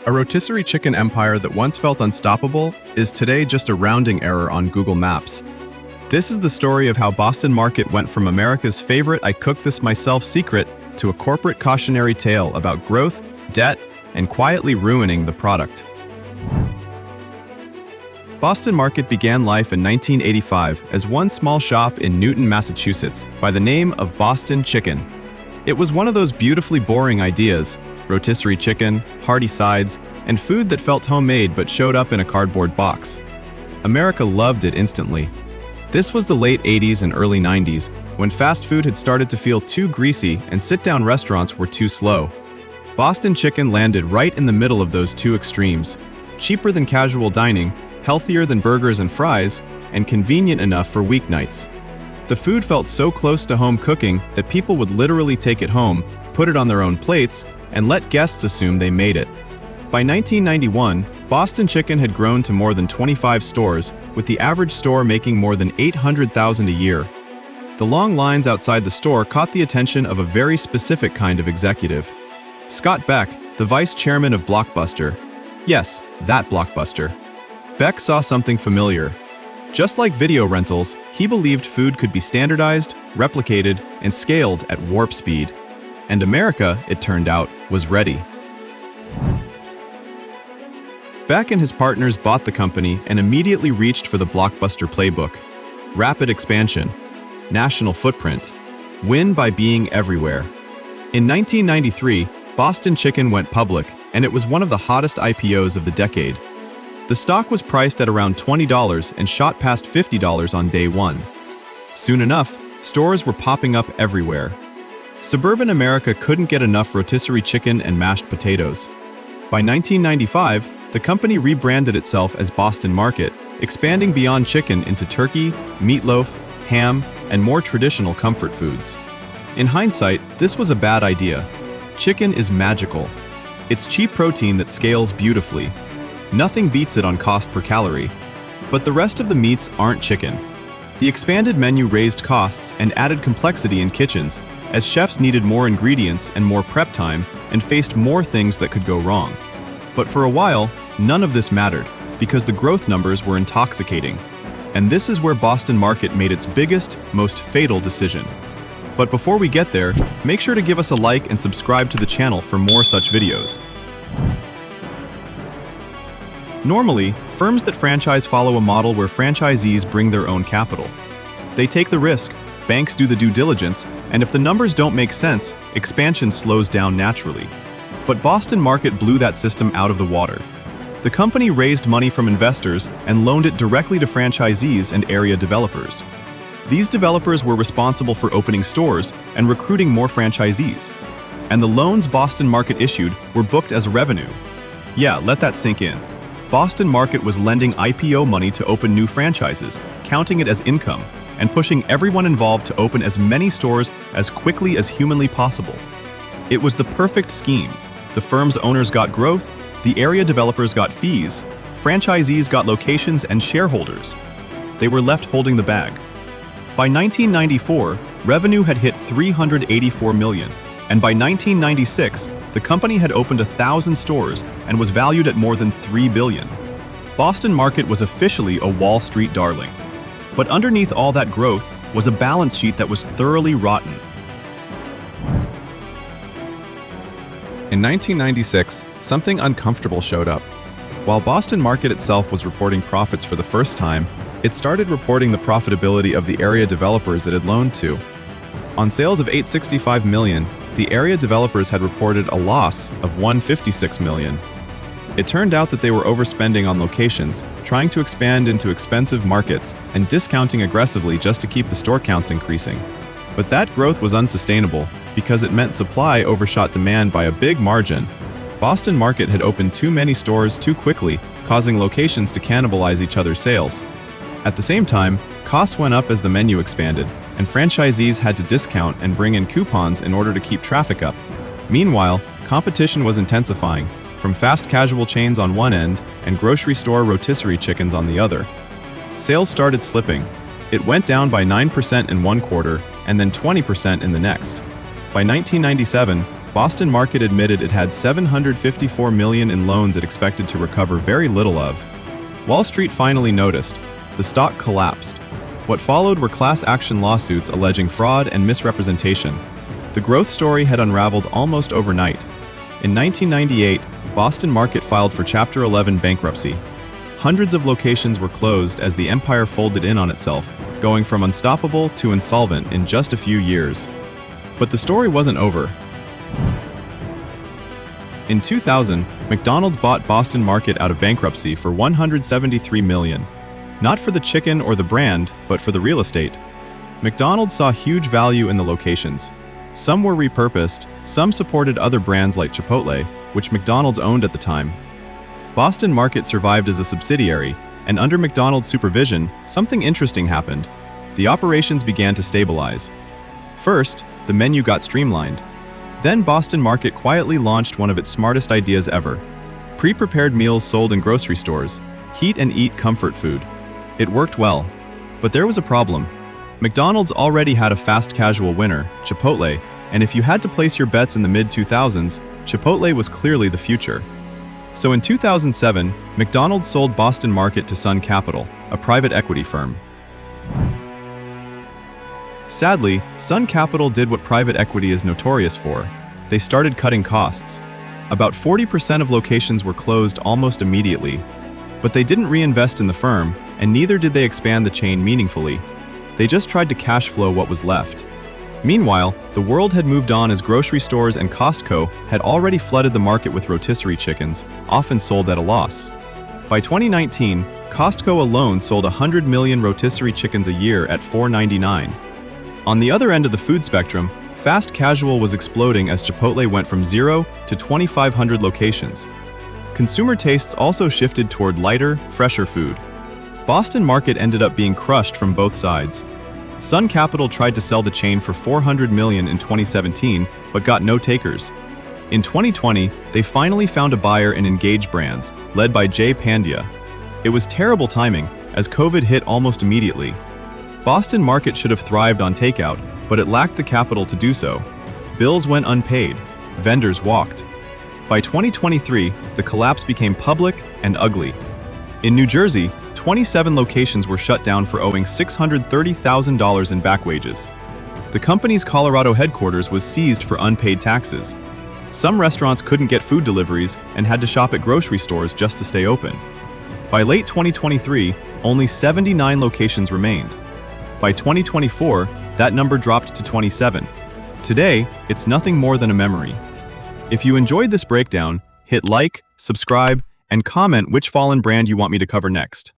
A rotisserie chicken empire that once felt unstoppable is today just a rounding error on Google Maps. This is the story of how Boston Market went from America's favorite "I cook this myself" secret to a corporate cautionary tale about growth, debt, and quietly ruining the product. Boston Market began life in 1985 as one small shop in Newton, Massachusetts, by the name of Boston Chicken. It was one of those beautifully boring ideas: rotisserie chicken, hearty sides, and food that felt homemade but showed up in a cardboard box. America loved it instantly. This was the late 80s and early 90s, when fast food had started to feel too greasy and sit-down restaurants were too slow. Boston Chicken landed right in the middle of those two extremes: cheaper than casual dining, healthier than burgers and fries, and convenient enough for weeknights. The food felt so close to home cooking that people would literally take it home, put it on their own plates, and let guests assume they made it. By 1991, Boston Chicken had grown to more than 25 stores, with the average store making more than $800,000 a year. The long lines outside the store caught the attention of a very specific kind of executive. Scott Beck, the vice chairman of Blockbuster. Yes, that Blockbuster. Beck saw something familiar. Just like video rentals, he believed food could be standardized, replicated, and scaled at warp speed. And America, it turned out, was ready. Beck and his partners bought the company and immediately reached for the Blockbuster playbook: rapid expansion, national footprint, win by being everywhere. In 1993, Boston Chicken went public, and it was one of the hottest IPOs of the decade. The stock was priced at around $20 and shot past $50 on day one. Soon enough, stores were popping up everywhere. Suburban America couldn't get enough rotisserie chicken and mashed potatoes. By 1995, the company rebranded itself as Boston Market, expanding beyond chicken into turkey, meatloaf, ham, and more traditional comfort foods. In hindsight, this was a bad idea. Chicken is magical. It's cheap protein that scales beautifully. Nothing beats it on cost per calorie. But the rest of the meats aren't chicken. The expanded menu raised costs and added complexity in kitchens, as chefs needed more ingredients and more prep time and faced more things that could go wrong. But for a while, none of this mattered, because the growth numbers were intoxicating. And this is where Boston Market made its biggest, most fatal decision. But before we get there, make sure to give us a like and subscribe to the channel for more such videos. Normally, firms that franchise follow a model where franchisees bring their own capital. They take the risk, banks do the due diligence, and if the numbers don't make sense, expansion slows down naturally. But Boston Market blew that system out of the water. The company raised money from investors and loaned it directly to franchisees and area developers. These developers were responsible for opening stores and recruiting more franchisees. And the loans Boston Market issued were booked as revenue. Yeah, let that sink in. Boston Market was lending IPO money to open new franchises, counting it as income, and pushing everyone involved to open as many stores as quickly as humanly possible. It was the perfect scheme. The firm's owners got growth, the area developers got fees, franchisees got locations and shareholders. They were left holding the bag. By 1994, revenue had hit $384 million, and by 1996, the company had opened 1,000 stores and was valued at more than $3 billion. Boston Market was officially a Wall Street darling. But underneath all that growth was a balance sheet that was thoroughly rotten. In 1996, something uncomfortable showed up. While Boston Market itself was reporting profits for the first time, it started reporting the profitability of the area developers it had loaned to. On sales of $865 million, the area developers had reported a loss of $156 million. It turned out that they were overspending on locations, trying to expand into expensive markets, and discounting aggressively just to keep the store counts increasing. But that growth was unsustainable, because it meant supply overshot demand by a big margin. Boston Market had opened too many stores too quickly, causing locations to cannibalize each other's sales. At the same time, costs went up as the menu expanded, and franchisees had to discount and bring in coupons in order to keep traffic up. Meanwhile, competition was intensifying, from fast casual chains on one end and grocery store rotisserie chickens on the other. Sales started slipping. It went down by 9% in one quarter and then 20% in the next. By 1997, Boston Market admitted it had $754 million in loans it expected to recover very little of. Wall Street finally noticed. The stock collapsed. What followed were class action lawsuits alleging fraud and misrepresentation. The growth story had unraveled almost overnight. In 1998, Boston Market filed for Chapter 11 bankruptcy. Hundreds of locations were closed as the empire folded in on itself, going from unstoppable to insolvent in just a few years. But the story wasn't over. In 2000, McDonald's bought Boston Market out of bankruptcy for $173 million. Not for the chicken or the brand, but for the real estate. McDonald's saw huge value in the locations. Some were repurposed, some supported other brands like Chipotle, which McDonald's owned at the time. Boston Market survived as a subsidiary, and under McDonald's supervision, something interesting happened. The operations began to stabilize. First, the menu got streamlined. Then Boston Market quietly launched one of its smartest ideas ever. Pre-prepared meals sold in grocery stores, heat and eat comfort food. It worked well. But there was a problem. McDonald's already had a fast casual winner, Chipotle, and if you had to place your bets in the mid-2000s, Chipotle was clearly the future. So in 2007, McDonald's sold Boston Market to Sun Capital, a private equity firm. Sadly, Sun Capital did what private equity is notorious for. They started cutting costs. About 40% of locations were closed almost immediately. But they didn't reinvest in the firm, and neither did they expand the chain meaningfully. They just tried to cash flow what was left. Meanwhile, the world had moved on as grocery stores and Costco had already flooded the market with rotisserie chickens, often sold at a loss. By 2019, Costco alone sold 100 million rotisserie chickens a year at $4.99. On the other end of the food spectrum, fast casual was exploding as Chipotle went from 0 to 2,500 locations. Consumer tastes also shifted toward lighter, fresher food. Boston Market ended up being crushed from both sides. Sun Capital tried to sell the chain for $400 million in 2017, but got no takers. In 2020, they finally found a buyer in Engage Brands, led by Jay Pandya. It was terrible timing, as COVID hit almost immediately. Boston Market should have thrived on takeout, but it lacked the capital to do so. Bills went unpaid. Vendors walked. By 2023, the collapse became public and ugly. In New Jersey, 27 locations were shut down for owing $630,000 in back wages. The company's Colorado headquarters was seized for unpaid taxes. Some restaurants couldn't get food deliveries and had to shop at grocery stores just to stay open. By late 2023, only 79 locations remained. By 2024, that number dropped to 27. Today, it's nothing more than a memory. If you enjoyed this breakdown, hit like, subscribe, and comment which fallen brand you want me to cover next.